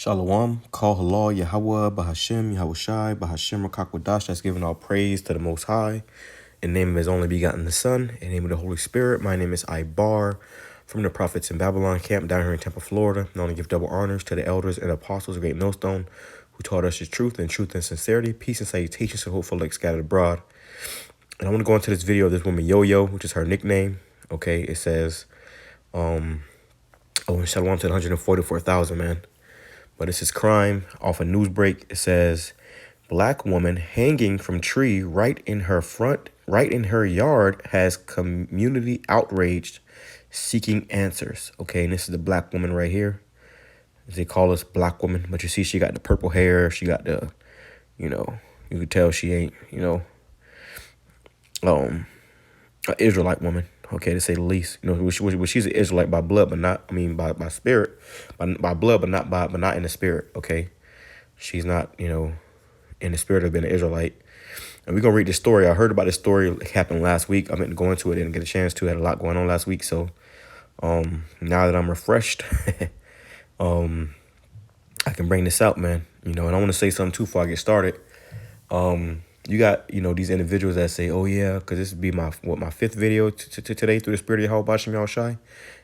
Shalom, call halal, YAHAWAH, BAHASHAM, YAHAWASHI, QADASH. That's giving all praise to the Most High. In the name of His only begotten the Son, in the name of the Holy Spirit. My name is Ibar from the Prophets in Babylon camp down here in Tampa, Florida. I want to give double honors to the elders and apostles of Great Millstone who taught us the truth and sincerity, peace and salutations to hopeful like scattered abroad. And I want to go into this video of this woman YoYo, which is her nickname. Okay, it says, and shalom to the 144,000, man. But it's his crime off a news break. It says, black woman hanging from tree right in her yard has community outraged seeking answers. Okay, and this is the black woman right here. They call us black woman, but you see she got the purple hair. She got the, you could tell she ain't, an Israelite woman. Okay, to say the least. She's an Israelite by blood, but not, by spirit, by blood, but not in the spirit. Okay, she's not, in the spirit of being an Israelite. And we're gonna read this story. I heard about this story. It happened last week. I meant to go into it, didn't get a chance to. I had a lot going on last week, so now that I'm refreshed, I can bring this out, man. And I want to say something too before I get started. You got, these individuals that say, oh, yeah, because this would be my fifth video today through the spirit of YAHAWASHI. And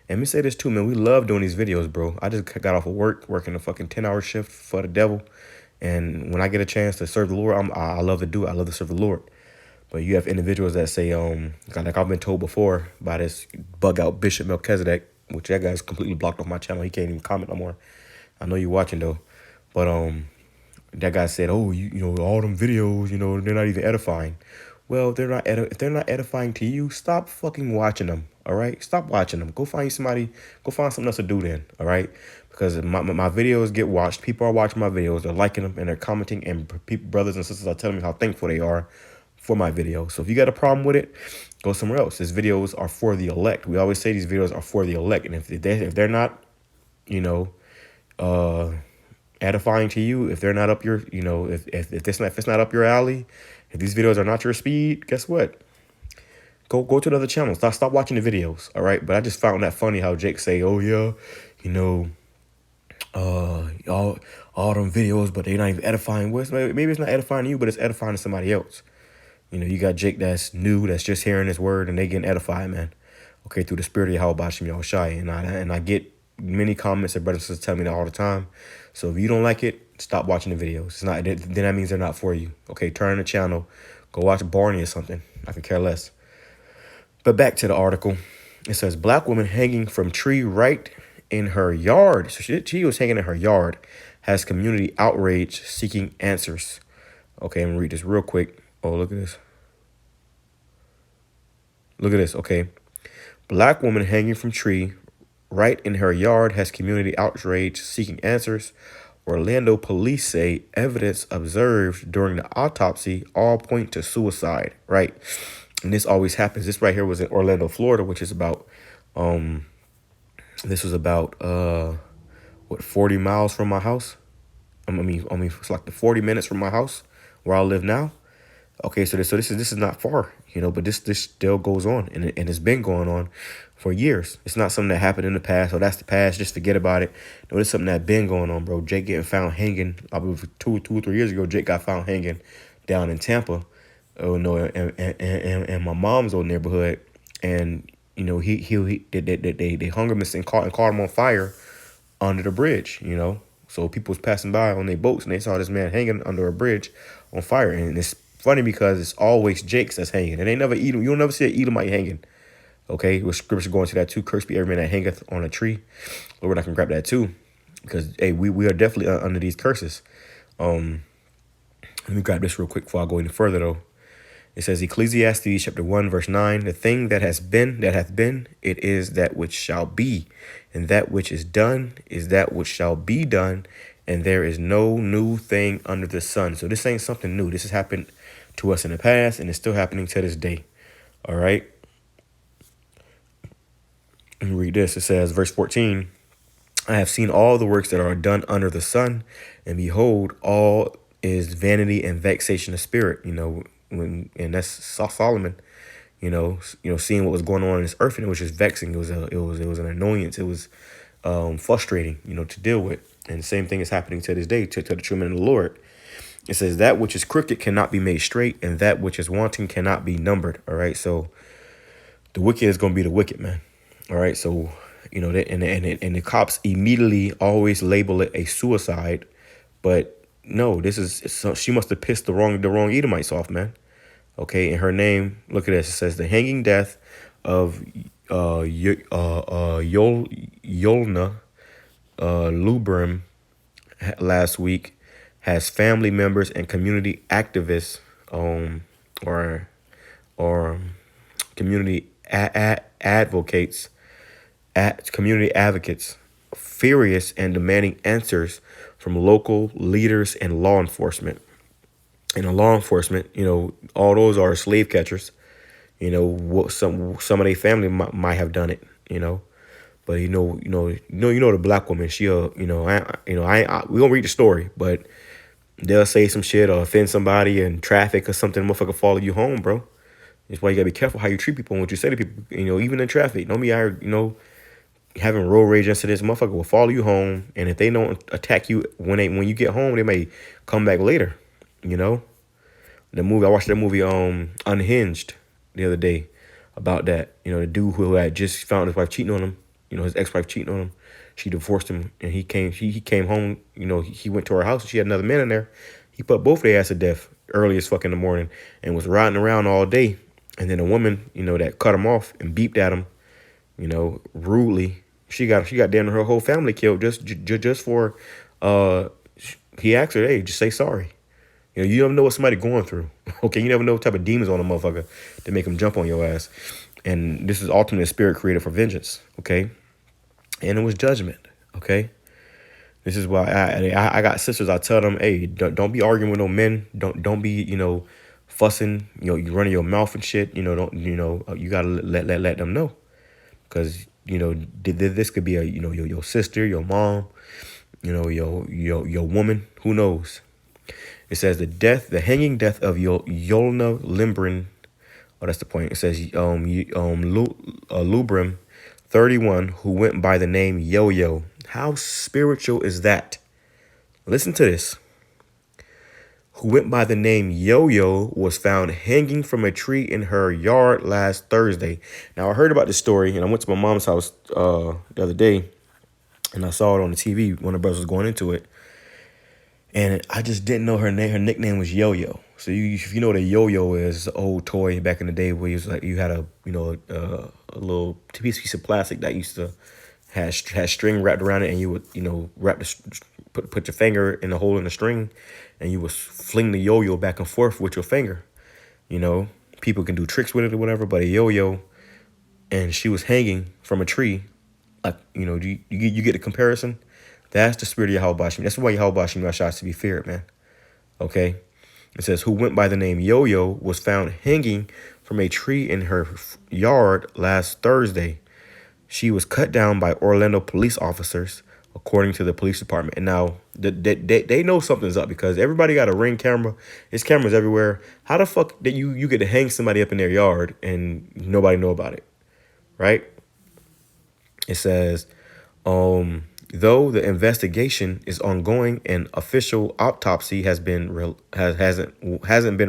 let me say this, too, man. We love doing these videos, bro. I just got off of working a fucking 10-hour shift for the devil. And when I get a chance to serve the Lord, I love to do it. I love to serve the Lord. But you have individuals that say, like I've been told before by this bug-out Bishop Melchizedek, which that guy's completely blocked off my channel. He can't even comment no more. I know you're watching, though. But that guy said, oh, all them videos, they're not even edifying. Well, if they're not edifying to you, stop fucking watching them, all right? Stop watching them. Go find something else to do then, all right? Because my videos get watched. People are watching my videos. They're liking them and they're commenting. And brothers and sisters are telling me how thankful they are for my videos. So if you got a problem with it, go somewhere else. These videos are for the elect. We always say these videos are for the elect. And if they're not, edifying to you, if they're not up your, if it's not up your alley, if these videos are not your speed, guess what? Go to another channel. Stop watching the videos, all right? But I just found that funny how Jake say, oh yeah, all them videos, but they're not even edifying. Maybe it's not edifying you, but it's edifying to somebody else. You got Jake that's new, that's just hearing his word, and they getting edified, man. Okay, through the spirit of YAHAWASHI, and I get many comments that brothers and sisters tell me that all the time. So if you don't like it, stop watching the videos. It's not. Then that means they're not for you. Okay, turn the channel, go watch Barney or something. I could care less. But back to the article. It says black woman hanging from tree right in her yard. So she was hanging in her yard. Has community outrage seeking answers. Okay, I'm gonna read this real quick. Oh, look at this. Look at this. Okay, black woman hanging from tree right in her yard has community outrage seeking answers. Orlando police say evidence observed during the autopsy all point to suicide. Right. And this always happens. This right here was in Orlando, Florida, which is about, this was about, 40 miles from my house. It's like the 40 minutes from my house where I live now. Okay, so this is not far, but this still goes on, and it's been going on for years. It's not something that happened in the past. Oh, that's the past. Just forget about it. No, it's something that's been going on, bro. Jake getting found hanging. I believe two or 3 years ago, Jake got found hanging down in Tampa. Oh no, and my mom's old neighborhood, and they hung him and caught him on fire under the bridge. So people was passing by on their boats and they saw this man hanging under a bridge on fire, and it's funny because it's always Jake's that's hanging. And they never Edom. You'll never see an Edomite hanging. Okay, with scripture going to that too. Cursed be every man that hangeth on a tree. Lord, I can grab that too, because hey, we are definitely under these curses. Let me grab this real quick before I go any further though. It says Ecclesiastes chapter 1 verse 9. The thing that hath been, it is that which shall be, and that which is done is that which shall be done, and there is no new thing under the sun. So this ain't something new. This has happened to us in the past, and it's still happening to this day. All right. Let me read this. It says, verse 14, I have seen all the works that are done under the sun, and behold, all is vanity and vexation of spirit. And that's Solomon, seeing what was going on in this earth, and it was just vexing. It was an annoyance. It was frustrating, to deal with. And the same thing is happening to this day to the true men of the Lord. It says that which is crooked cannot be made straight, and that which is wanting cannot be numbered. All right. So the wicked is going to be the wicked, man. All right. So, you know, and the cops immediately always label it a suicide. But no, this is, so she must have pissed the wrong Edomites off, man. Okay. And her name, look at this. It says the hanging death of Yolna Lubrim last week has family members and community activists or community advocates community advocates furious and demanding answers from local leaders and law enforcement. And the law enforcement, you know, all those are slave catchers. You know, what some of their family might have done it, you know. But you know the black woman, she'll, we gonna read the story, but they'll say some shit or offend somebody in traffic or something, motherfucker follow you home, bro. That's why you gotta be careful how you treat people and what you say to people, you know, even in traffic. Don't be out, you know, having road rage incidents. Motherfucker will follow you home, and if they don't attack you when you get home, they may come back later, you know. I watched that movie Unhinged the other day about that. You know, the dude who had just found his wife cheating on him, you know, his ex-wife cheating on him. She divorced him, and he came home, you know, he went to her house and she had another man in there. He put both of their ass to death early as fuck in the morning and was riding around all day. And then a woman, you know, that cut him off and beeped at him, you know, rudely. She got damn her whole family killed just for he asked her, hey, just say sorry. You know, you never know what somebody going through. Okay, you never know what type of demons on a motherfucker that make them jump on your ass. And this is ultimately a spirit created for vengeance. Okay, and it was judgment. Okay, this is why I got sisters. I tell them, hey, don't be arguing with no men. Don't be, you know, fussing. You know, you running your mouth and shit. You know, you gotta let them know, because you know this could be a, you know, your sister, your mom, you know, your woman. Who knows? It says the hanging death of Yolna Limbrin. Oh, that's the point. It says Lubrim, 31, who went by the name YoYo. How spiritual is that? Listen to this. Who went by the name YoYo was found hanging from a tree in her yard last Thursday. Now, I heard about this story, and I went to my mom's house the other day, and I saw it on the TV. One of the brothers was going into it. And I just didn't know her name. Her nickname was Yo-Yo. So if you know what a yo-yo is, an old toy back in the day where you had a little piece of plastic that used to had string wrapped around it, and you would, you know, put your finger in the hole in the string, and you would fling the yo-yo back and forth with your finger. You know, people can do tricks with it or whatever, but a yo-yo, and she was hanging from a tree. Like, you know, you get the comparison? That's the spirit of YAHAWASHI. That's why YAHAWASHI is to be feared, man. Okay? It says, who went by the name YoYo was found hanging from a tree in her yard last Thursday. She was cut down by Orlando police officers, according to the police department. And now, they know something's up, because everybody got a Ring camera. There's cameras everywhere. How the fuck that you get to hang somebody up in their yard and nobody know about it? Right? It says, though the investigation is ongoing, an official autopsy hasn't been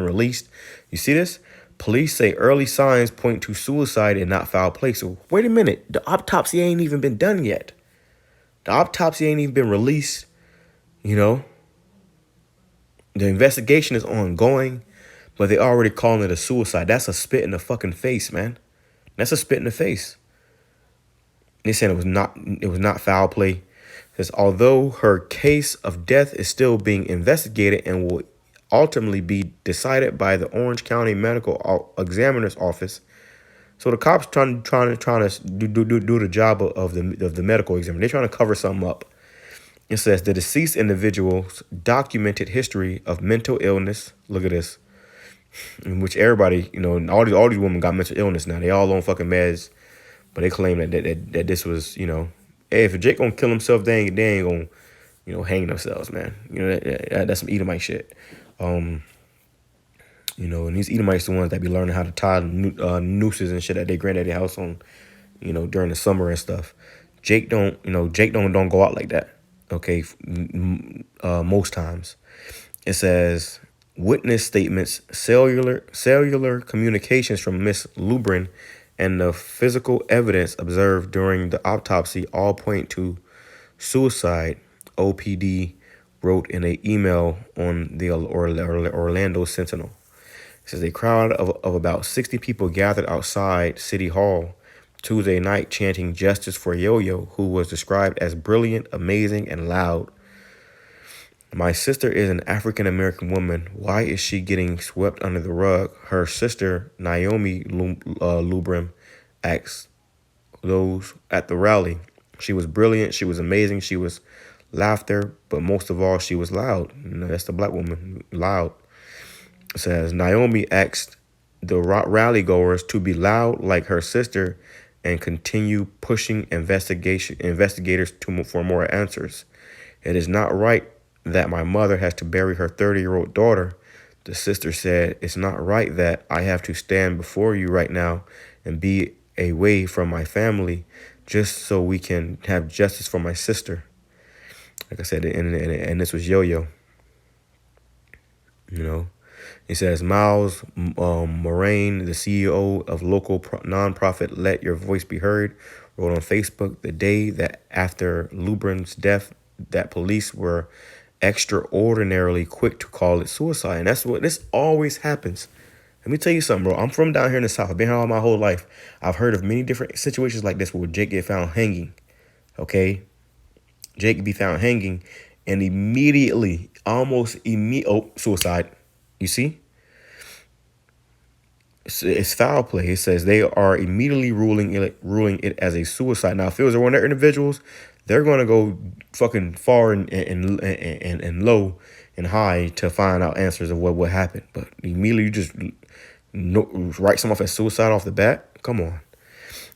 released. You see this? Police say early signs point to suicide and not foul play. So wait a minute, the autopsy ain't even been done yet. The autopsy ain't even been released. You know, the investigation is ongoing, but they already calling it a suicide. That's a spit in the fucking face, man. That's a spit in the face. They said it was not foul play. It says, although her case of death is still being investigated and will ultimately be decided by the Orange County Medical Examiner's Office. So the cops trying to do the job of the medical examiner. They're trying to cover something up. It says the deceased individual's documented history of mental illness. Look at this. In which everybody, you know, all these women got mental illness now. They all on fucking meds. But they claim that this was, you know, hey, if Jake gonna kill himself, they ain't gonna, you know, hang themselves, man. You know, that's some Edomite shit. You know, and these Edomites the ones that be learning how to tie nooses and shit at their granddaddy house on, you know, during the summer and stuff. Jake don't go out like that. Okay, most times. It says witness statements, cellular communications from Miss Lubrin, and the physical evidence observed during the autopsy all point to suicide. OPD wrote in an email on the Orlando Sentinel. It says a crowd of about 60 people gathered outside City Hall Tuesday night chanting justice for YoYo, who was described as brilliant, amazing, and loud. My sister is an African-American woman. Why is she getting swept under the rug? Her sister, Naomi Lubrim, asked those at the rally. She was brilliant. She was amazing. She was laughter, but most of all, she was loud. That's the black woman, loud. It says Naomi asked the rally goers to be loud like her sister and continue pushing investigators for more answers. It is not right that my mother has to bury her 30-year-old daughter. The sister said, it's not right that I have to stand before you right now and be away from my family just so we can have justice for my sister. Like I said, and this was YoYo. You know, it says Miles Moraine, the CEO of local nonprofit Let Your Voice Be Heard, wrote on Facebook the day that after Lubrin's death that police were extraordinarily quick to call it suicide. And that's what this always happens. Let me tell you something, bro. I'm from down here in the South. I've been here all my whole life. I've heard of many different situations like this where Jake get found hanging. Okay? Jake be found hanging and immediately, suicide. You see? It's foul play. It says they are immediately ruling it as a suicide. Now, if it was one of their individuals, they're going to go fucking far and low and high to find out answers of what happened. But immediately you just write someone off as suicide off the bat? Come on.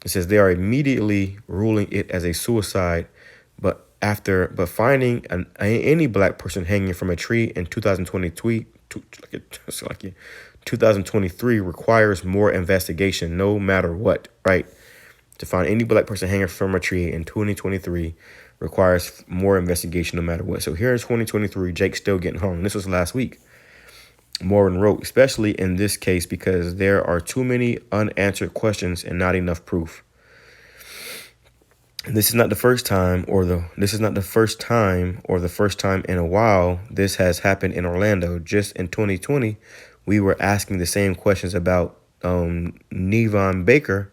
It says they are immediately ruling it as a suicide, but finding any black person hanging from a tree in 2023 requires more investigation, no matter what, right? To find any black person hanging from a tree in 2023 requires more investigation, no matter what. So here in 2023, Jake's still getting hung. This was last week. Morin wrote, especially in this case because there are too many unanswered questions and not enough proof. This is not the first time or the first time in a while this has happened in Orlando. Just in 2020, we were asking the same questions about Nevon Baker,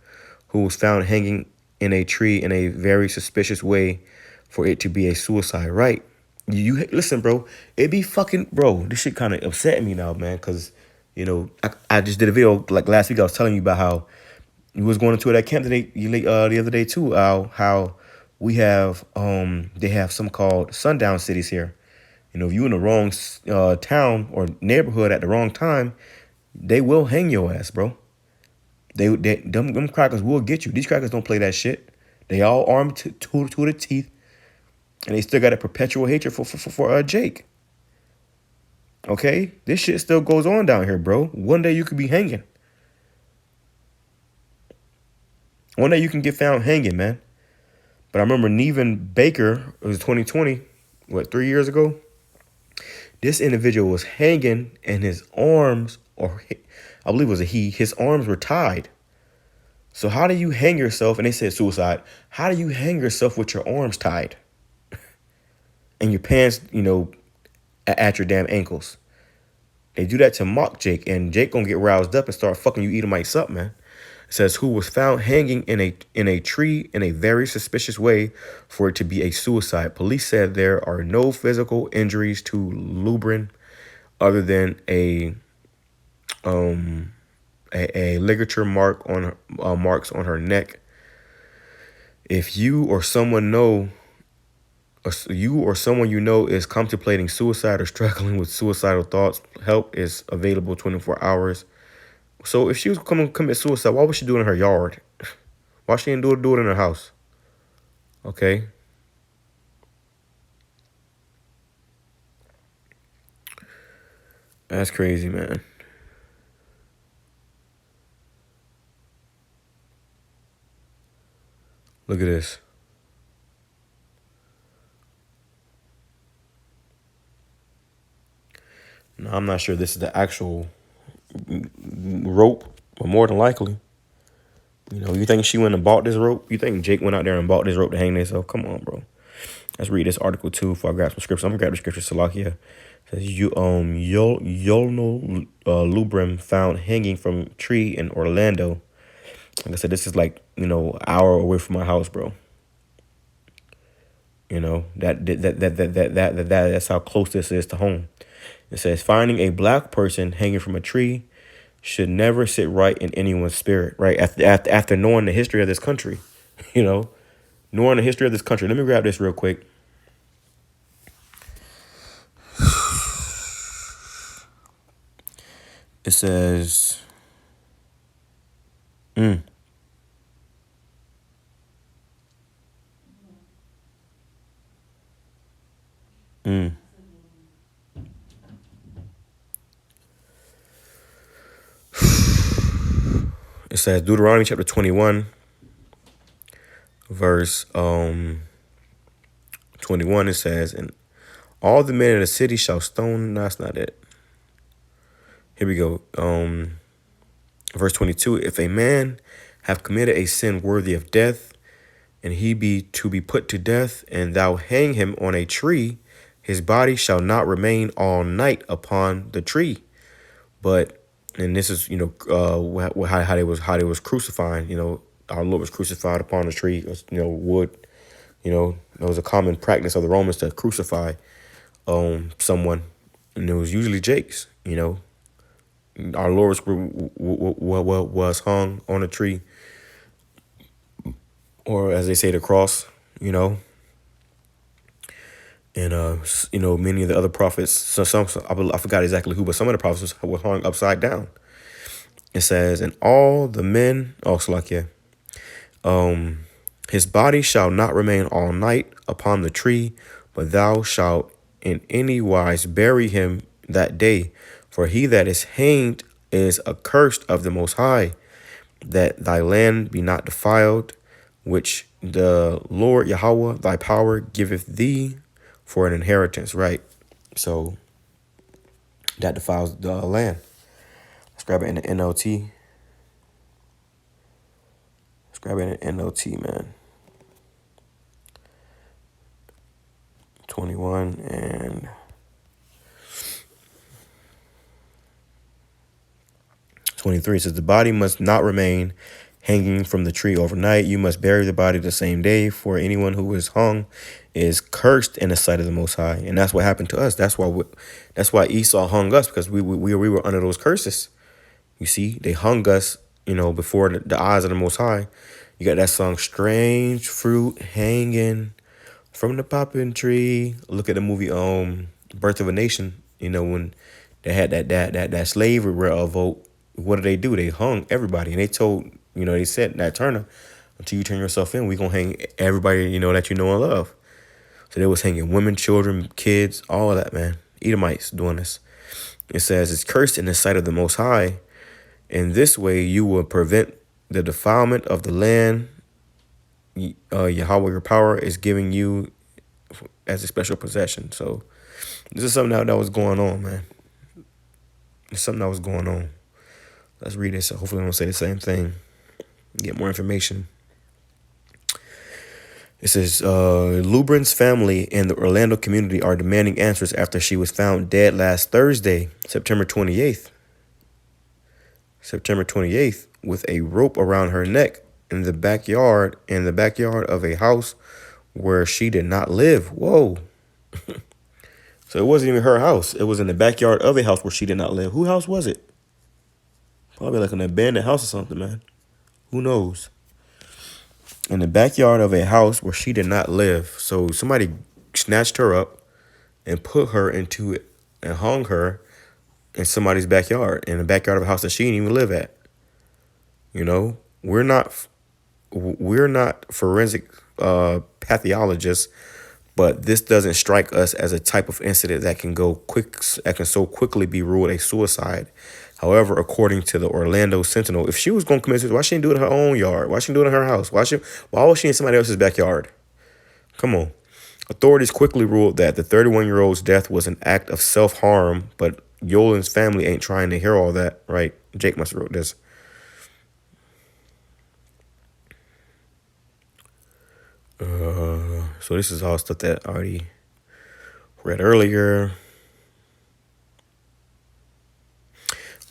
who was found hanging in a tree in a very suspicious way for it to be a suicide, right? You listen, bro. It be fucking, bro. This shit kind of upsetting me now, man, because I just did a video like last week. I was telling you about how we was going into that camp today, the other day too. How we have they have some called sundown cities here. If you in the wrong town or neighborhood at the wrong time, they will hang your ass, bro. Them crackers will get you. These crackers don't play that shit. They all armed to the teeth, and they still got a perpetual hatred for Jake. Okay, this shit still goes on down here, bro. One day you could be hanging. One day you can get found hanging, man. But I remember Nevon Baker, it was 2020, 3 years ago? This individual was hanging and his arms, or I believe it was a he, his arms were tied. So how do you hang yourself? And they said suicide. How do you hang yourself with your arms tied? And your pants, at your damn ankles? They do that to mock Jake, and Jake gonna get roused up and start fucking you Edomites up, man. It says who was found hanging in a tree in a very suspicious way for it to be a suicide. Police said there are no physical injuries to Lubrin other than a ligature marks on her neck. If you or someone you know is contemplating suicide or struggling with suicidal thoughts, help is available 24 hours. So if she was coming to commit suicide, why would she do it in her yard? Why she didn't do it in her house? Okay. That's crazy, man. Look at this. Now, I'm not sure this is the actual rope, but more than likely. You know, you think she went and bought this rope? You think Jake went out there and bought this rope to hang themselves? Come on, bro. Let's read this article too before I grab some scripture. I'm gonna grab the scripture. Salakia. It says Yolno Lubrim found hanging from tree in Orlando. Like I said, this is like, you know, an hour away from my house, bro. You know, that's how close this is to home. It says finding a black person hanging from a tree should never sit right in anyone's spirit, right? After knowing the history of this country, you know, knowing the history of this country. Let me grab this real quick. It says, It says Deuteronomy chapter 21, verse 21. It says, and all the men of the city shall stone. No, that's not it. Here we go. Verse 22. If a man have committed a sin worthy of death, and he be to be put to death, and thou hang him on a tree, his body shall not remain all night upon the tree. But, and this is, you know, how they was crucifying. You know, our Lord was crucified upon the tree. It was, you know, wood. You know, it was a common practice of the Romans to crucify someone, and it was usually Jake's. You know, our Lord was hung on a tree, or as they say, the cross. You know, and you know, many of the other prophets. So I forgot exactly who, but some of the prophets were hung upside down. It says, and all the men, his body shall not remain all night upon the tree, but thou shalt in any wise bury him that day. For he that is hanged is accursed of the Most High, that thy land be not defiled, which the Lord Yahawah thy power giveth thee for an inheritance. Right? So that defiles the land. Let's grab it in the NLT. Let's grab it in the NLT, man. 21 and 23 says the body must not remain hanging from the tree overnight. You must bury the body the same day, for anyone who is hung is cursed in the sight of the Most High. And that's what happened to us. That's why Esau hung us, because we were under those curses. You see, they hung us, you know, before the eyes of the Most High. You got that song, strange fruit hanging from the popping tree. Look at the movie Birth of a Nation. You know, when they had that slavery revolt, what did? They hung everybody, and they told, you know, they said, Nat Turner, until you turn yourself in, we gonna hang everybody, you know, that you know and love. So they was hanging women, children, kids, all of that, man. Edomites doing this. It says it's cursed in the sight of the Most High. In this way, you will prevent the defilement of the land Yahawah, your power, is giving you as a special possession. So this is something that was going on, man. It's something that was going on. Let's read it. So hopefully I don't say the same thing. Get more information. It says, Lubrin's family and the Orlando community are demanding answers after she was found dead last Thursday, September 28th. September 28th, with a rope around her neck in the backyard of a house where she did not live. Whoa. So it wasn't even her house. It was in the backyard of a house where she did not live. Whose house was it? Probably like an abandoned house or something, man. Who knows? In the backyard of a house where she did not live. So somebody snatched her up and put her into it and hung her in somebody's backyard, in the backyard of a house that she didn't even live at. You know, we're not forensic pathologists, but this doesn't strike us as a type of incident that can so quickly be ruled a suicide. However, according to the Orlando Sentinel, if she was going to commit suicide, why she didn't do it in her own yard? Why she didn't do it in her house? Why was she in somebody else's backyard? Come on. Authorities quickly ruled that the 31-year-old's death was an act of self-harm, but Yolan's family ain't trying to hear all that, right? Jake must have wrote this. So this is all stuff that I already read earlier.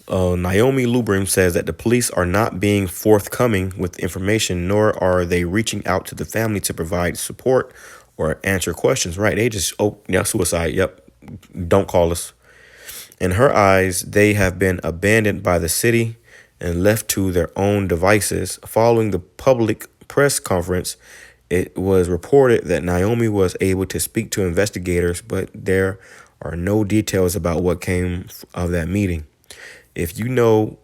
Naomi Lubrim says that the police are not being forthcoming with information, nor are they reaching out to the family to provide support or answer questions. Right? They just, oh, yeah, suicide. Yep. Don't call us. In her eyes, they have been abandoned by the city and left to their own devices. Following the public press conference, it was reported that Naomi was able to speak to investigators, but there are no details about what came of that meeting. If you know,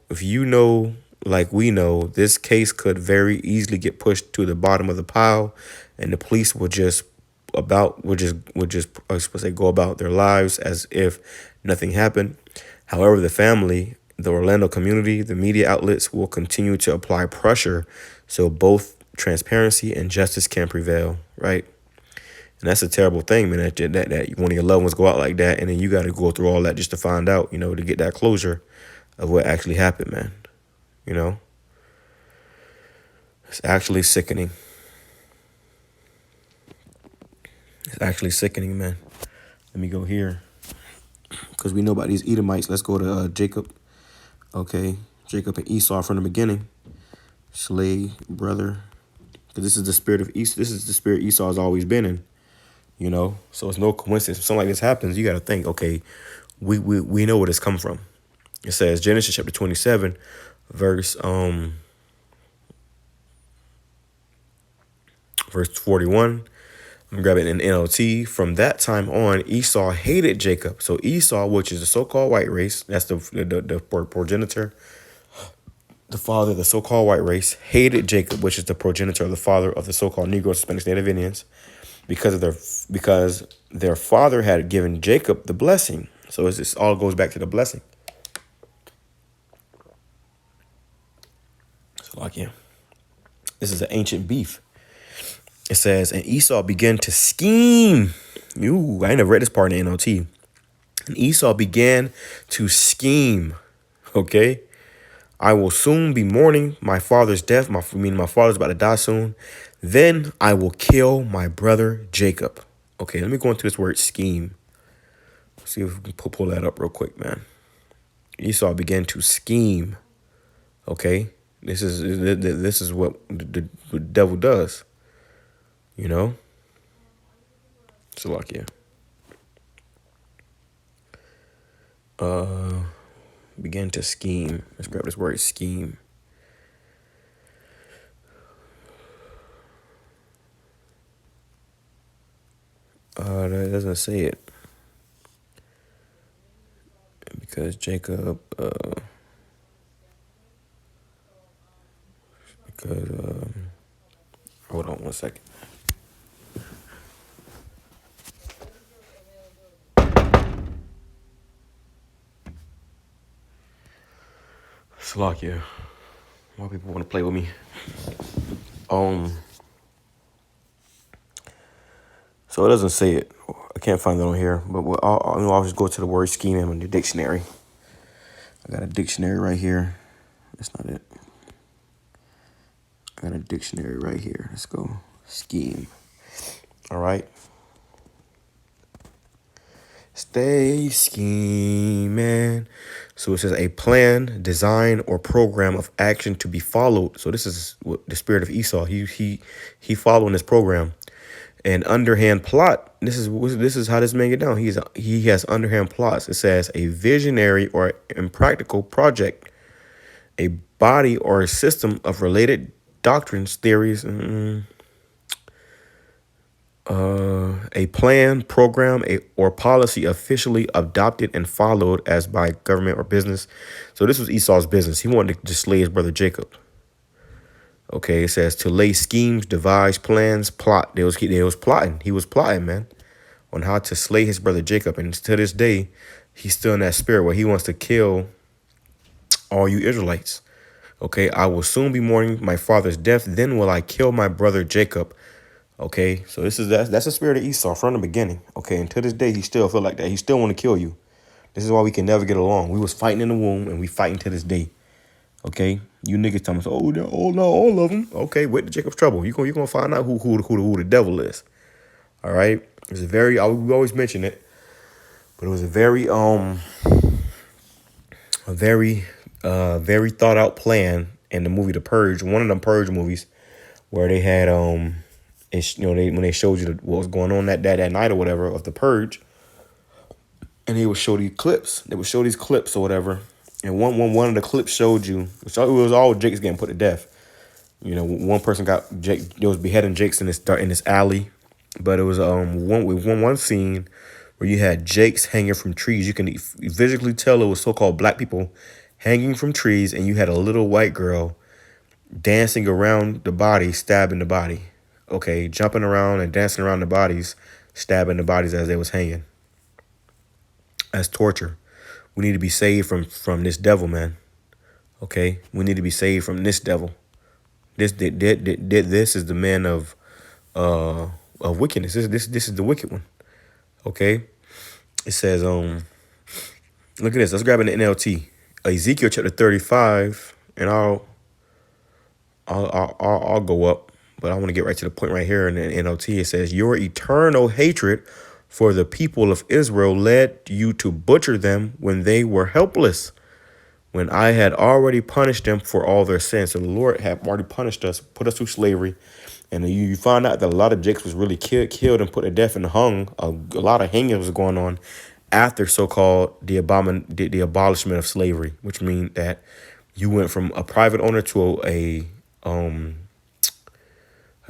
like we know, this case could very easily get pushed to the bottom of the pile, and the police would just I was supposed to say, go about their lives as if nothing happened. However, the family, the Orlando community, the media outlets will continue to apply pressure so both transparency and justice can prevail, right? And that's a terrible thing, man, that one of your loved ones go out like that, and then you got to go through all that just to find out, to get that closure of what actually happened, man. It's actually sickening. It's actually sickening, man. Let me go here. Because we know about these Edomites. Let's go to Jacob. Okay. Jacob and Esau from the beginning. Slave, brother. Because this is the spirit of Esau. This is the spirit Esau has always been in. So it's no coincidence. If something like this happens, you got to think, okay, we know where this come from. It says Genesis chapter 27, verse 41. I'm grabbing an NLT. From that time on, Esau hated Jacob. So Esau, which is the so-called white race, that's the progenitor, the father of the so-called white race, hated Jacob, which is the progenitor of the father of the so-called Negroes, Hispanics, Native Indians, because their father had given Jacob the blessing. So this all goes back to the blessing. So like, yeah, this is an ancient beef. It says, and Esau began to scheme. I ain't never read this part in the NLT. And Esau began to scheme. Okay. I will soon be mourning my father's death. My father's about to die soon. Then I will kill my brother Jacob. Okay, let me go into this word scheme. See if we can pull that up real quick, man. Esau began to scheme. Okay. This is what the devil does. So like, yeah. Began to scheme. Let's grab this word scheme. That doesn't say it. Because Jacob, hold on one second. Slovakia. More people want to play with me. So it doesn't say it. I can't find it on here. But I'll just go to the word scheme in the dictionary. I got a dictionary right here. That's not it. I got a dictionary right here. Let's go. Scheme. All right. Stay scheming. So it says a plan, design, or program of action to be followed. So this is what the spirit of Esau. He following this program. An underhand plot. This is how this man get down. He has underhand plots. It says a visionary or impractical project, a body or a system of related doctrines, theories, a plan, program, or policy officially adopted and followed as by government or business. So this was Esau's business. He wanted to just slay his brother Jacob. Okay, it says to lay schemes, devise plans, plot. They was plotting. He was plotting, man, on how to slay his brother Jacob. And to this day, he's still in that spirit where he wants to kill all you Israelites. Okay, I will soon be mourning my father's death. Then will I kill my brother Jacob. Okay, so that's the spirit of Esau from the beginning. Okay, and to this day, he still feel like that. He still want to kill you. This is why we can never get along. We was fighting in the womb, and we fighting to this day. Okay, you niggas tell me, oh, no, all of them. Okay, wait to Jacob's trouble. You gonna find out who the devil is. All right, it was a very, we always mention it, but it was a very very thought out plan in the movie The Purge, one of them Purge movies, where they had it's, you know, when they showed you what was going on that night or whatever of the Purge, and they would show these clips. They would show these clips or whatever. And one of the clips showed you, which it was all Jake's getting put to death. You know, one person got Jake. There was beheading Jake's in this alley, but it was one scene where you had Jake's hanging from trees. You can visually tell it was so-called black people hanging from trees, and you had a little white girl dancing around the body, stabbing the body. Okay, jumping around and dancing around the bodies, stabbing the bodies as they was hanging. As torture. We need to be saved from this devil, man. Okay, we need to be saved from this devil. This is the man of wickedness. This is the wicked one. Okay, it says look at this. Let's grab an NLT. Ezekiel chapter 35, and I'll go up, but I want to get right to the point right here in the NLT. It says, your eternal hatred for the people of Israel led you to butcher them when they were helpless, when I had already punished them for all their sins. So the Lord had already punished us, put us through slavery. And you find out that a lot of Jakes was really killed and put to death and hung. A lot of hanging was going on after so-called the abolishment of slavery, which means that you went from a private owner to a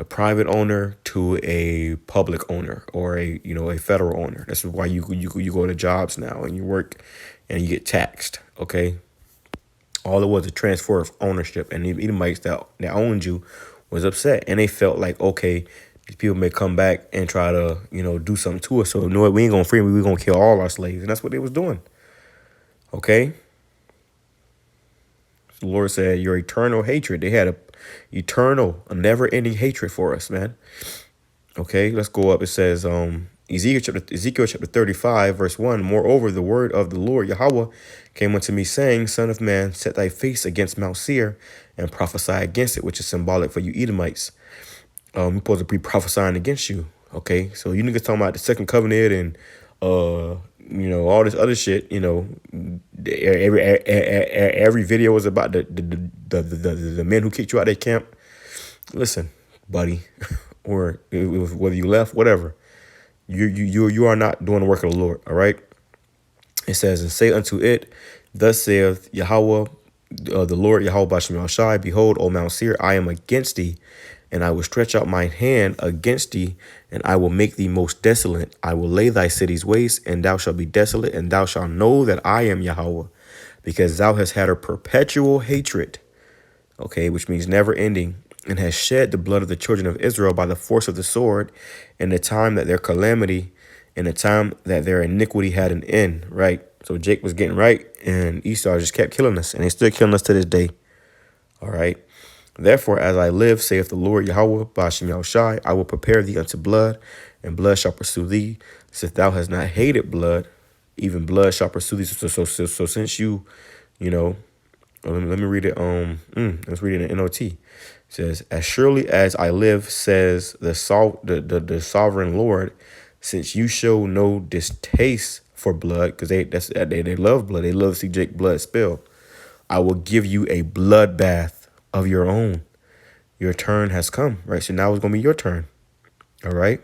private owner to a public owner, or a federal owner. That's why you go to jobs now and you work and you get taxed. Okay, all it was a transfer of ownership, and the Edomites that owned you was upset, and they felt like, okay, these people may come back and try to do something to us. So no, we ain't gonna free them. We're gonna kill all our slaves, and that's what they was doing. Okay. The Lord said, your eternal hatred. They had a never-ending hatred for us, man. Okay, let's go up. It says, Ezekiel chapter 35, verse 1. Moreover, the word of the Lord Yahawah came unto me, saying, Son of man, set thy face against Mount Seir and prophesy against it, which is symbolic for you Edomites. We're supposed to be prophesying against you. Okay, so you niggas talking about the second covenant and all this other shit. Every video was about the men who kicked you out of their camp. Listen, buddy, or whether you left, whatever, you are not doing the work of the Lord. All right. It says, and say unto it, thus saith Yahawah, the Lord Yahawah BAHASHAM, behold, O Mount Seir, I am against thee, and I will stretch out my hand against thee, and I will make thee most desolate. I will lay thy cities waste, and thou shalt be desolate, and thou shalt know that I am Yahawah, because thou hast had a perpetual hatred, okay, which means never ending, and hast shed the blood of the children of Israel by the force of the sword, in the time that their calamity, in the time that their iniquity had an end, right? So Jake was getting right, and Esau just kept killing us, and they still killing us to this day, all right? Therefore, as I live, saith the Lord Yahawah BAHASHAM, I will prepare thee unto blood, and blood shall pursue thee. Since thou hast not hated blood, even blood shall pursue thee. So since you, let me read it. Let's read it in NOT. It says, as surely as I live, says the sovereign Lord, since you show no distaste for blood, because they love blood, they love to see Jake blood spill, I will give you a bloodbath of your own. Your turn has come, right? So now it's going to be your turn, all right?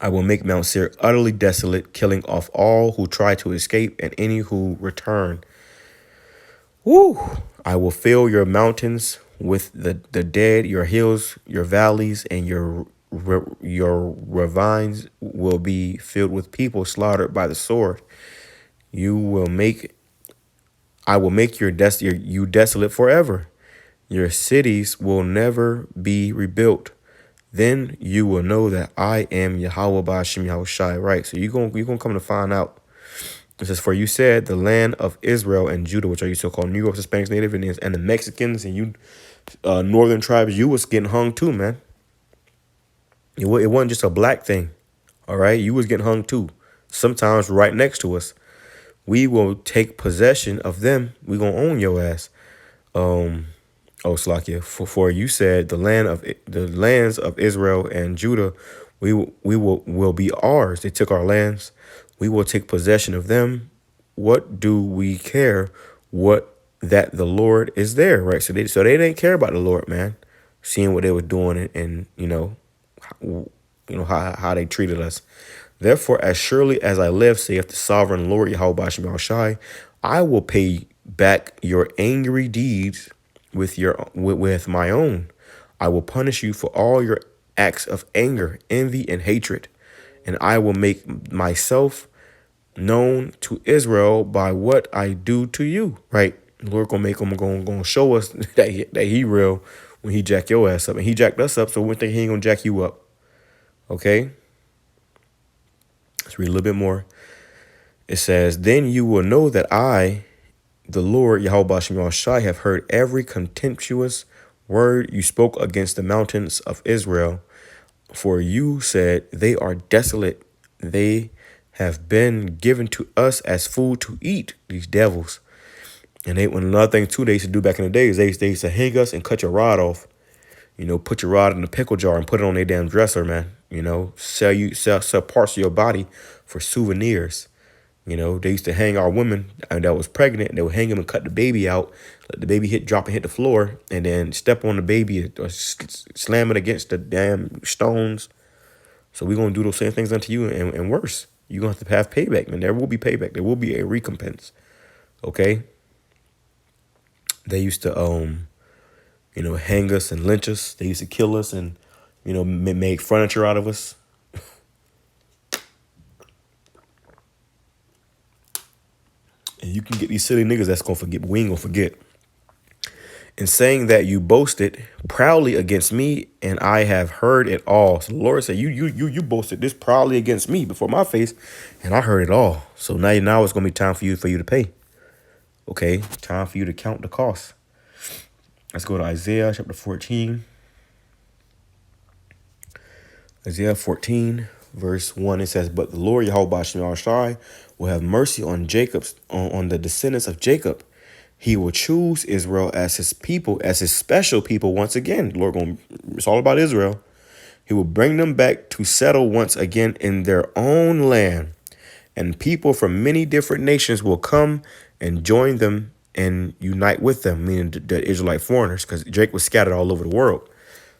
I will make Mount Seir utterly desolate, killing off all who try to escape and any who return. Woo! I will fill your mountains with the dead, your hills, your valleys, and your ravines will be filled with people slaughtered by the sword. I will make you desolate forever. Your cities will never be rebuilt. Then you will know that I am Yahawah BAHASHAM, right? So you're gonna come to find out. It says, for you said the land of Israel and Judah, which are you so-called New York Hispanics, Native Indians, and the Mexicans, and you northern tribes, you was getting hung too, man. It wasn't just a black thing, all right? You was getting hung too, sometimes right next to us. we will take possession of them. We gonna own your ass. Oh, Slakia, for you said the lands of Israel and Judah, we will be ours. They took our lands. We will take possession of them. What do we care? What that the Lord is there, right? So they didn't care about the Lord, man. Seeing what they were doing and how they treated us. Therefore, as surely as I live, saith the sovereign Lord YAHWASHI, I will pay back your angry deeds with my own. I will punish you for all your acts of anger, envy, and hatred, and I will make myself known to Israel by what I do to you. Right? The Lord gonna make him gonna show us that he real when he jack your ass up, and he jacked us up. So we think he ain't gonna jack you up. Okay. Let's read a little bit more. It says, then you will know that I, the Lord, YAHWASHI, have heard every contemptuous word you spoke against the mountains of Israel. For you said, they are desolate. They have been given to us as food to eat, these devils. And another thing, too, they used to do back in the days, they used to hang us and cut your rod off. Put your rod in a pickle jar and put it on their damn dresser, man. Sell parts of your body for souvenirs. They used to hang our women that was pregnant. They would hang them and cut the baby out, let the baby drop and hit the floor, and then step on the baby or slam it against the damn stones. So we're going to do those same things unto you and worse. You're going to have payback, man. There will be payback. There will be a recompense. Okay? They used to, hang us and lynch us. They used to kill us and, make furniture out of us. And you can get these silly niggas that's going to forget, but we ain't going to forget. In saying that you boasted proudly against me, and I have heard it all. So the Lord said, you boasted this proudly against me before my face, and I heard it all. So now it's going to be time for you to pay. Okay, time for you to count the cost. Let's go to Isaiah chapter 14. Isaiah 14, verse 1, it says, but the Lord YAHWASHI will have mercy on on the descendants of Jacob. He will choose Israel as his people, as his special people once again. The Lord it's all about Israel. He will bring them back to settle once again in their own land. And people from many different nations will come and join them and unite with them, meaning the Israelite foreigners, because Jake was scattered all over the world.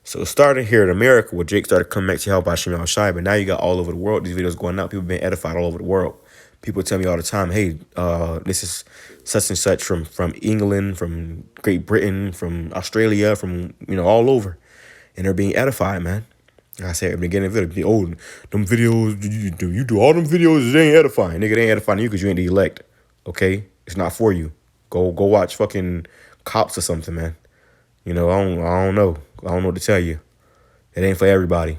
So it started here in America where Jake started coming back to YAHWASHI, but now you got all over the world. These videos going out. People being edified all over the world. People tell me all the time, hey, this is such and such from England, from Great Britain, from Australia, from, all over. And they're being edified, man. Like I said at the beginning of the video, them videos, you do all them videos, it ain't edifying. Nigga, they ain't edifying you because you ain't the elect. Okay? It's not for you. Go watch fucking Cops or something, man. I don't know. I don't know what to tell you. It ain't for everybody.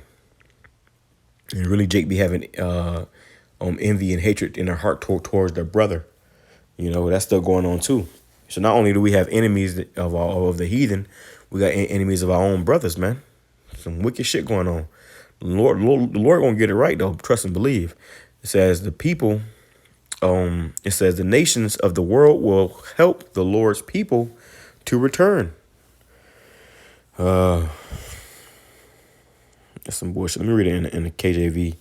And really, Jake be having envy and hatred in their heart towards their brother. That's still going on too. So not only do we have enemies of the heathen, we got enemies of our own brothers, man. Some wicked shit going on. The Lord gonna get it right though. Trust and believe. It says the people. It says the nations of the world will help the Lord's people to return. That's some bullshit. Let me read it in the KJV.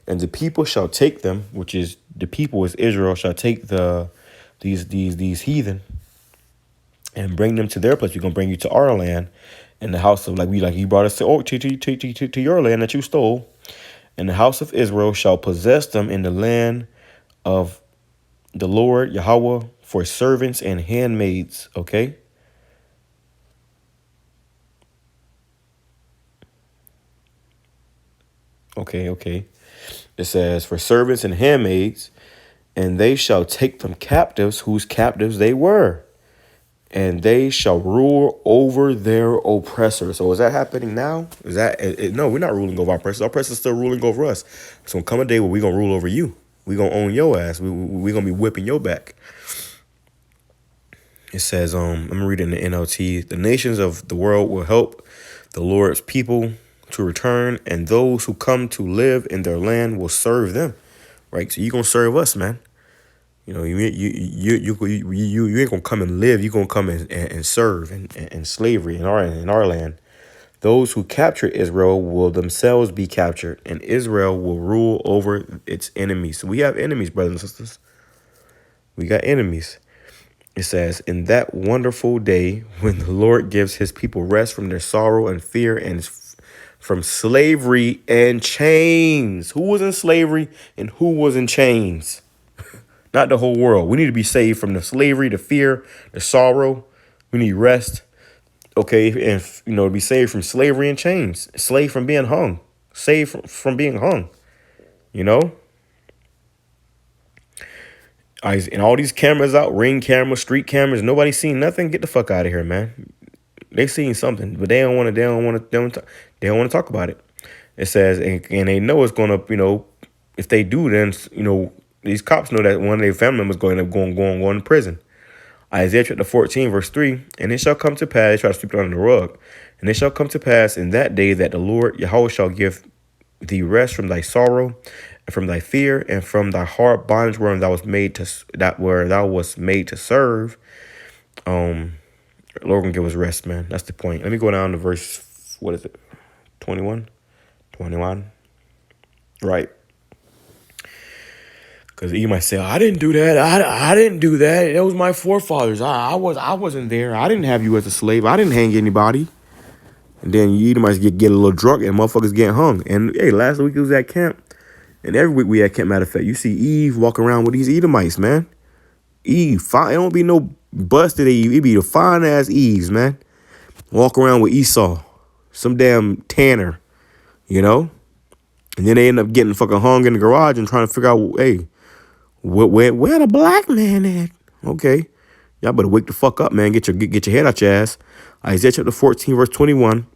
And the people shall take them, which is the people is Israel, shall take these heathen and bring them to their place. We're gonna bring you to our land, and the house of you brought us to your land that you stole, and the house of Israel shall possess them in the land of the Lord Yahweh for servants and handmaids. Okay. Okay. It says, for servants and handmaids, and they shall take them captives, whose captives they were, and they shall rule over their oppressors. So is that happening now? Is that no? We're not ruling over our oppressors. Our oppressors are still ruling over us. So come a day where we're gonna rule over you. We're gonna own your ass. We're gonna be whipping your back. It says, I'm gonna read it in the NLT. The nations of the world will help the Lord's people to return, and those who come to live in their land will serve them. Right? So you're gonna serve us, man. You ain't gonna come and live. You gonna come and serve in slavery in our land. Those who capture Israel will themselves be captured, and Israel will rule over its enemies. So we have enemies, brothers and sisters. We got enemies. It says, in that wonderful day when the Lord gives his people rest from their sorrow and fear and from slavery and chains. Who was in slavery and who was in chains? Not the whole world. We need to be saved from the slavery, the fear, the sorrow. We need rest. Okay, and to be saved from slavery and chains, slave from being hung, saved from being hung, And all these cameras out, ring cameras, street cameras, nobody seen nothing. Get the fuck out of here, man. They seen something, but they don't want to talk about it. It says, and they know it's gonna, if they do, then these cops know that one of their family members going to prison. Isaiah chapter 14, verse 3, and it shall come to pass, they try to sweep it under the rug, and it shall come to pass in that day that the Lord Yahawah shall give thee rest from thy sorrow, and from thy fear, and from thy hard bondage wherein thou was made to serve. The Lord gonna give us rest, man. That's the point. Let me go down to verse, what is it? 21? Right. Because you might say, I didn't do that. I didn't do that. It was my forefathers. I wasn't there. I didn't have you as a slave. I didn't hang anybody. And then you might get a little drunk and motherfuckers getting hung. And hey, last week it was at camp. And every week we at camp, matter of fact, you see Eve walking around with these Edomites, man. Eve, fine. It don't be no busted Eve. It be the fine ass Eves, man. Walk around with Esau. Some damn tanner, And then they end up getting fucking hung in the garage and trying to figure out, hey, where the black man at? Okay. Y'all better wake the fuck up, man. Get your head out your ass. Isaiah chapter 14, verse 21.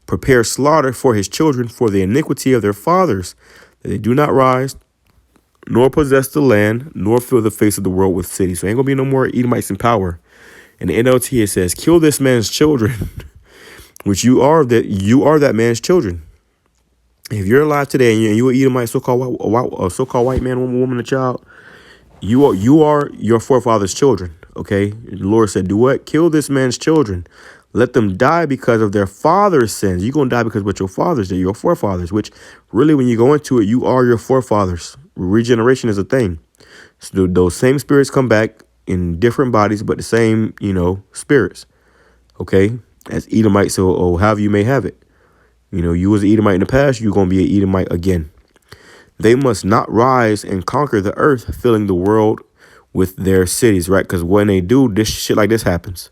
Prepare slaughter for his children for the iniquity of their fathers, that they do not rise, nor possess the land, nor fill the face of the world with cities. So ain't gonna be no more Edomites in power. In the NLT it says, kill this man's children, which you are that man's children. If you're alive today and you are Edomite, so-called white man, woman, a child, you are your forefathers' children. Okay, the Lord said, do what? Kill this man's children. Let them die because of their father's sins. You're gonna die because of what your fathers did, your forefathers. Which really, when you go into it, you are your forefathers. Regeneration is a thing. So those same spirits come back in different bodies, but the same, spirits. Okay, as Edomites, so however you may have it. You was an Edomite in the past, you're going to be an Edomite again. They must not rise and conquer the earth, filling the world with their cities, right? Because when they do, this shit like this happens.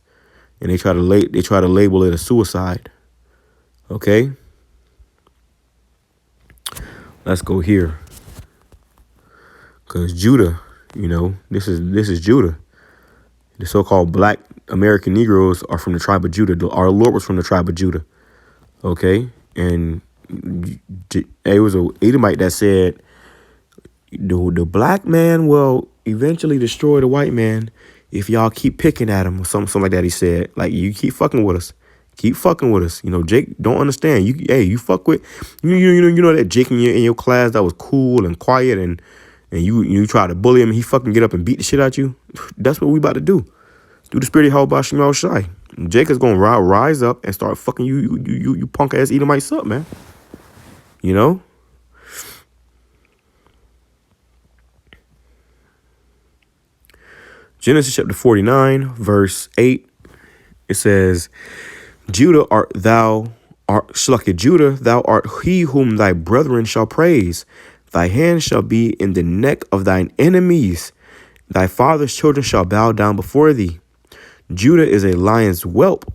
And they try to label it a suicide. Okay? Let's go here. Because Judah, this is Judah. The so-called black American Negroes are from the tribe of Judah. Our Lord was from the tribe of Judah. Okay? And it was an Edomite that said, the black man will eventually destroy the white man if y'all keep picking at him, or something like that. He said, like, you keep fucking with us. Keep fucking with us. Jake don't understand. You fuck with, that Jake in your class that was cool and quiet and you try to bully him and he fucking get up and beat the shit out you. That's what we about to do. Do the spirit of YAHAWASHI. Jake is gonna rise up and start fucking you punk ass Edomites up, man. Genesis chapter 49, verse 8. It says, Judah, thou art he whom thy brethren shall praise. Thy hand shall be in the neck of thine enemies. Thy father's children shall bow down before thee. Judah is a lion's whelp,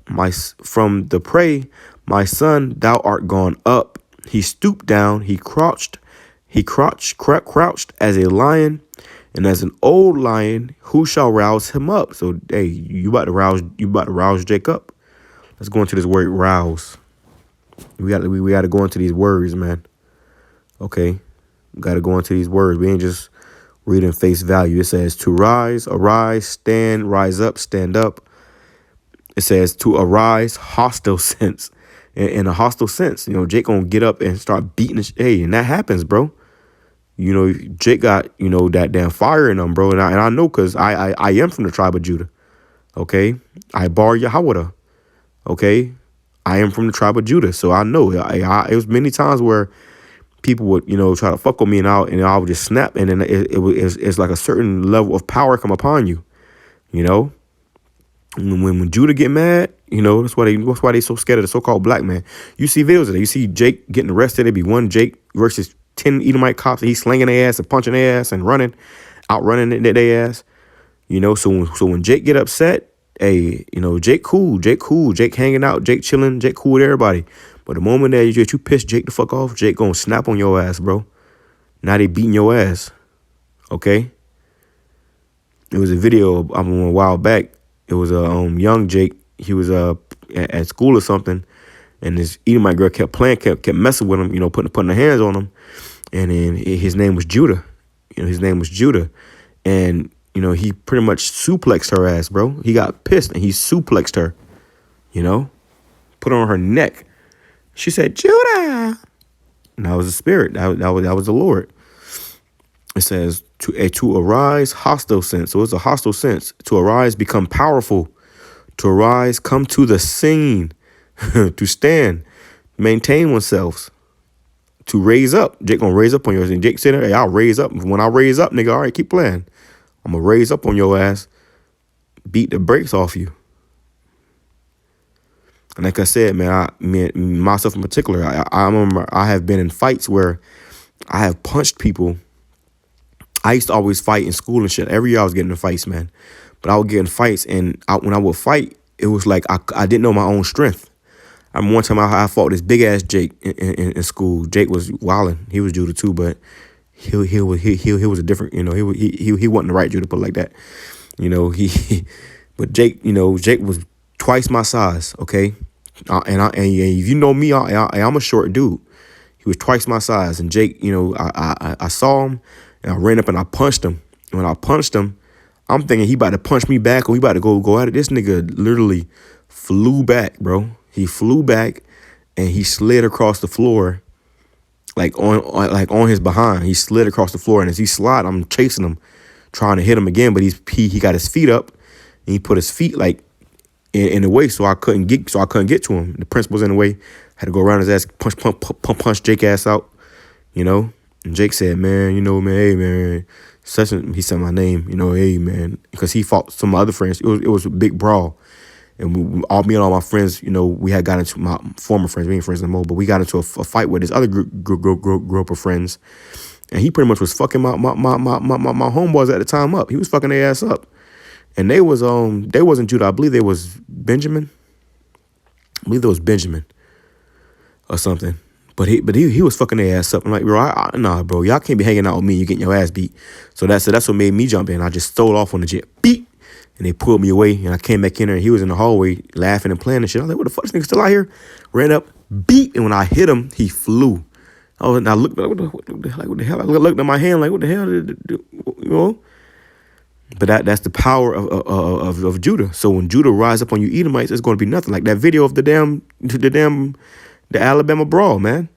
from the prey. My son, thou art gone up. He stooped down, he crouched as a lion, and as an old lion, who shall rouse him up? So, hey, you about to rouse Jacob. Let's go into this word, rouse. We got to go into these words, man. Okay, we got to go into these words. We ain't just reading face value. It says to rise, arise, stand, rise up, stand up. It says to arise, hostile sense. In a hostile sense, Jake gonna get up and start beating. Hey, and that happens, bro. You know, Jake got, you know, that damn fire in him, bro. And I know because I am from the tribe of Judah. Okay. I bar YAHAWAH. Okay. I am from the tribe of Judah. So I know it was many times where people would, you know, try to fuck with me and I would just snap. And then it's like a certain level of power come upon you, you know. When Judah get mad, you know, that's why they so scared of the so-called black man. You see videos of that. You see Jake getting arrested. It'd be one Jake versus 10 Edomite cops. And he's slinging their ass and punching their ass and outrunning their ass. You know, so when Jake get upset, hey, you know, Jake cool, Jake hanging out, Jake chilling, Jake cool with everybody. But the moment that you piss Jake the fuck off, Jake gonna snap on your ass, bro. Now they beating your ass, okay? It was a video a while back. It was a young Jake. He was at school or something, and this Edomite girl kept messing with him, you know, putting her hands on him. And then his name was Judah. You know, his name was Judah. And, you know, he pretty much suplexed her ass, bro. He got pissed and he suplexed her, you know, put her on her neck. She said, Judah. And that was the spirit. That was the Lord. It says to arise, hostile sense. So it's a hostile sense. To arise, become powerful. To arise, come to the scene. To stand, maintain oneself. To raise up. Jake gonna raise up on yours. And Jake said, hey, I'll raise up. When I raise up, nigga, all right, keep playing. I'm gonna raise up on your ass. Beat the brakes off you. And like I said, man, myself in particular, I remember I have been in fights where I have punched people. I used to always fight in school and shit. Every year I was getting in fights, man. But I would get in fights, and when I would fight, it was like I didn't know my own strength. I mean, one time I fought this big ass Jake in school. Jake was wilding. He was Judah too, but he was a different, you know, he wasn't the right Judah, put it like that. You know, but Jake, you know, Jake was twice my size, okay? And if you know me, I'm a short dude. He was twice my size, and Jake, you know, I saw him, and I ran up and I punched him. And when I punched him, I'm thinking he about to punch me back or we about to go at it. This nigga literally flew back, bro. He flew back and he slid across the floor, like on his behind. He slid across the floor, and as he slid, I'm chasing him, trying to hit him again. But he got his feet up, and he put his feet like in the way, so I couldn't get to him. The principal's in the way. Had to go around his ass, punch Jake ass out, you know. And Jake said, man, you know, man, hey, man, he said my name, you know, hey, man, because he fought some of my other friends. It was a big brawl. And me and all my friends, you know, we had got into my former friends. We ain't friends anymore, but we got into a fight with this other group of friends. And he pretty much was fucking my homeboys at the time up. He was fucking their ass up. And they wasn't Judah. I believe they was Benjamin. I believe there was Benjamin or something. But he was fucking their ass up. I'm like, bro, nah, bro, y'all can't be hanging out with me. You getting your ass beat. So that's what made me jump in. I just stole off on the jet. Beat. And they pulled me away. And I came back in there. And he was in the hallway laughing and playing and shit. I was like, what the fuck? This nigga still out here? Ran up, beat. And when I hit him, he flew. I looked, what the hell? I looked at my hand like, what the hell did it do? You know? But that's the power of Judah. So when Judah rise up on you Edomites, it's going to be nothing. Like that video of the Alabama brawl, man.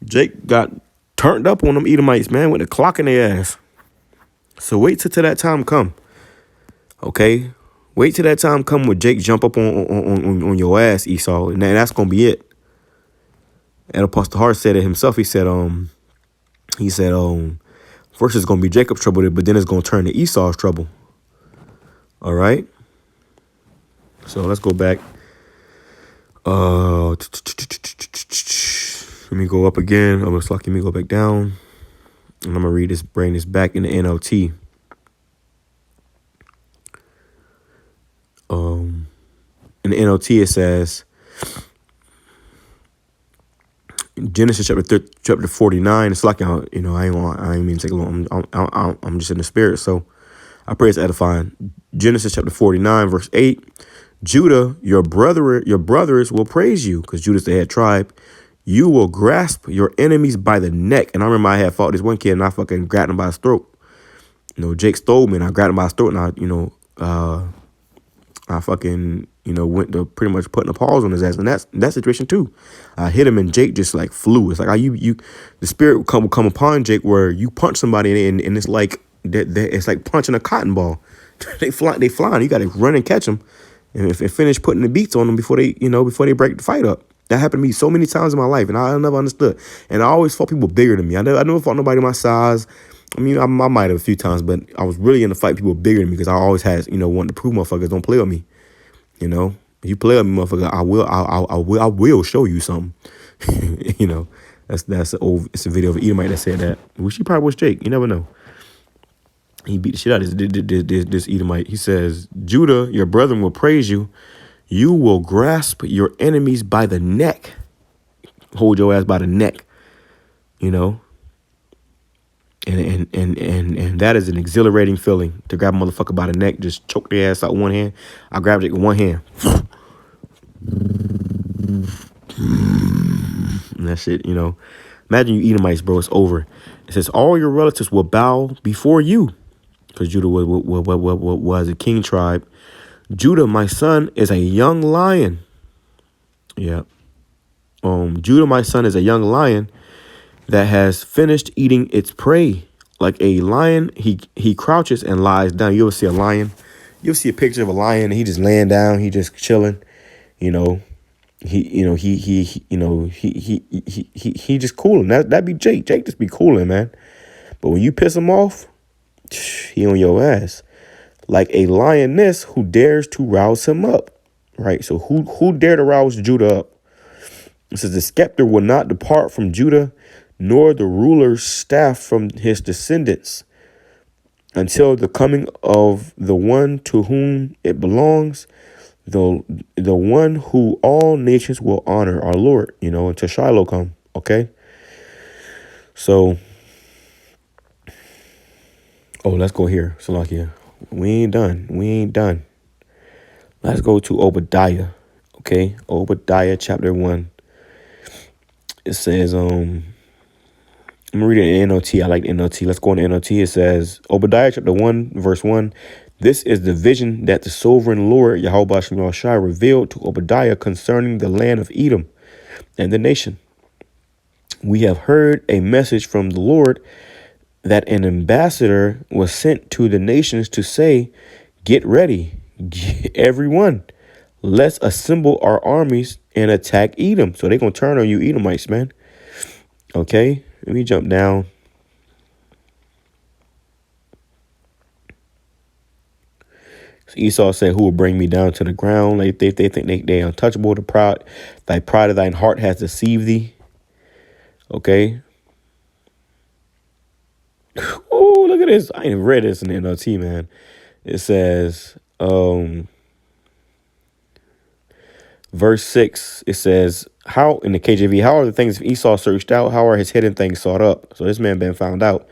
Jake got turned up on them Edomites, man, with a clock in their ass. So wait till that time come. Okay? Wait till that time come where Jake jump up on your ass, Esau. And that's going to be it. And Apostle Hart said it himself. He said, first it's going to be Jacob's trouble, but then it's going to turn to Esau's trouble. All right? So let's go back. Let me go up again. Let me go back down. And I'm going to bring this back in the NLT. In the NLT it says, Genesis chapter 49. It's like, I ain't mean to take a long. I'm just in the spirit, so I pray it's edifying. Genesis chapter 49, verse 8. Judah, your brothers will praise you, because Judah's the head tribe. You will grasp your enemies by the neck. And I remember I had fought this one kid, and I fucking grabbed him by his throat. You know, Jake stole me, and I grabbed him by his throat, and I fucking went to pretty much putting a pause on his ass. And that situation too. I hit him and Jake just like flew. It's like how the spirit will come upon Jake where you punch somebody and it's like it's like punching a cotton ball. they flying. You got to run and catch them and finish putting the beats on them before they break the fight up. That happened to me so many times in my life, and I never understood. And I always fought people bigger than me. I never fought nobody my size. I mean, I might have a few times, but I was really in the fight people bigger than me because I always had, wanting to prove motherfuckers don't play with me. If you play with me, motherfucker, I will show you something. It's a video of an Edomite that said that. Which he probably was Jake. You never know. He beat the shit out of this Edomite. He says, Judah, your brethren will praise you. You will grasp your enemies by the neck. Hold your ass by the neck. And that is an exhilarating feeling to grab a motherfucker by the neck, just choke their ass out with one hand. I grabbed it with one hand. And that shit, Imagine you Edomites, bro. It's over. It says all your relatives will bow before you, because Judah was a king tribe. Judah, my son, is a young lion. Yeah. Judah, my son, is a young lion that has finished eating its prey. Like a lion, he crouches and lies down. You ever see a lion? You ever see a picture of a lion and he just laying down, he just chilling, he just cooling. That'd be Jake. Jake just be cooling, man. But when you piss him off, he on your ass. Like a lioness who dares to rouse him up. Right? So who dare to rouse Judah up? It says the scepter will not depart from Judah, nor the ruler's staff from his descendants, until the coming of the one to whom it belongs, the one who all nations will honor, our Lord, until Shiloh come. Okay? So, let's go here. Salakia. We ain't done. Let's go to Obadiah. Okay? Obadiah chapter 1. It says, I'm reading the NLT. I like the NLT. Let's go on the NLT. It says, Obadiah chapter 1, verse 1. This is the vision that the sovereign Lord, YAHWASHI, revealed to Obadiah concerning the land of Edom and the nation. We have heard a message from the Lord that an ambassador was sent to the nations to say, get ready, everyone. Let's assemble our armies and attack Edom. So they're going to turn on you Edomites, man. Okay, let me jump down. So Esau said, who will bring me down to the ground? Like they think they untouchable. Thy pride of thine heart has deceived thee. Okay. Oh, look at this. I ain't read this in the NLT, man. It says, verse 6, it says, how, in the KJV, how are the things of Esau searched out? How are his hidden things sought up? So this man been found out.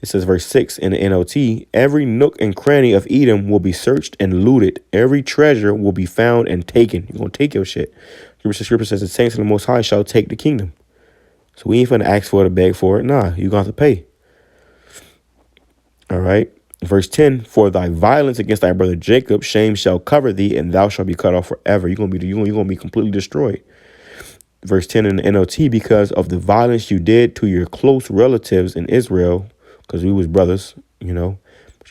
It says, verse 6 in the NLT, every nook and cranny of Edom will be searched and looted. Every treasure will be found and taken. You're going to take your shit. The scripture says, the saints of the Most High shall take the kingdom. So we ain't finna ask for it or beg for it. Nah, you got to pay. All right. Verse 10, for thy violence against thy brother Jacob, shame shall cover thee, and thou shalt be cut off forever. You're gonna be completely destroyed. Verse 10 in the NLT, because of the violence you did to your close relatives in Israel, because we was brothers, you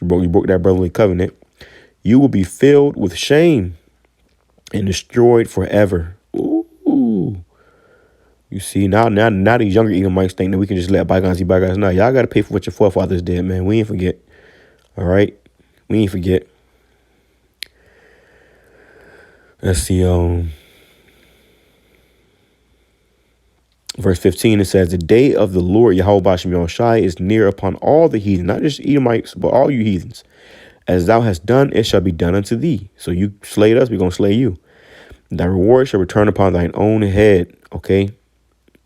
broke that brotherly covenant, you will be filled with shame and destroyed forever. Ooh. You see, now these younger Edomites think that we can just let bygones be bygones. No, y'all got to pay for what your forefathers did, man. We ain't forget. All right? We ain't forget. Let's see. Verse 15, it says, the day of the Lord, YAHWASHI, is near upon all the heathen, not just Edomites, but all you heathens. As thou hast done, it shall be done unto thee. So you slayed us, we're going to slay you. Thy reward shall return upon thine own head. Okay?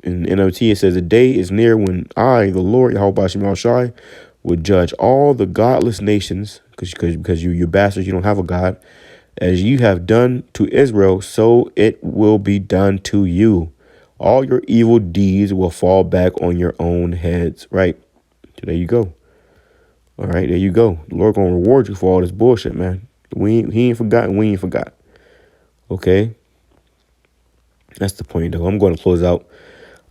In NLT, it says, the day is near when I, the Lord, YAHWASHI, will judge all the godless nations, because you bastards, you don't have a God. As you have done to Israel, so it will be done to you. All your evil deeds will fall back on your own heads. Right? So there you go. All right, there you go. The Lord gonna reward you for all this bullshit, man. He ain't forgotten. We ain't forgot. Okay? That's the point, though. I'm going to close out.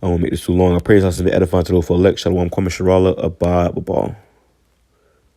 I won't make this too long. I praise us to be edifying to the for elect. Shalom, Kwame Sharala, Abba, Babal.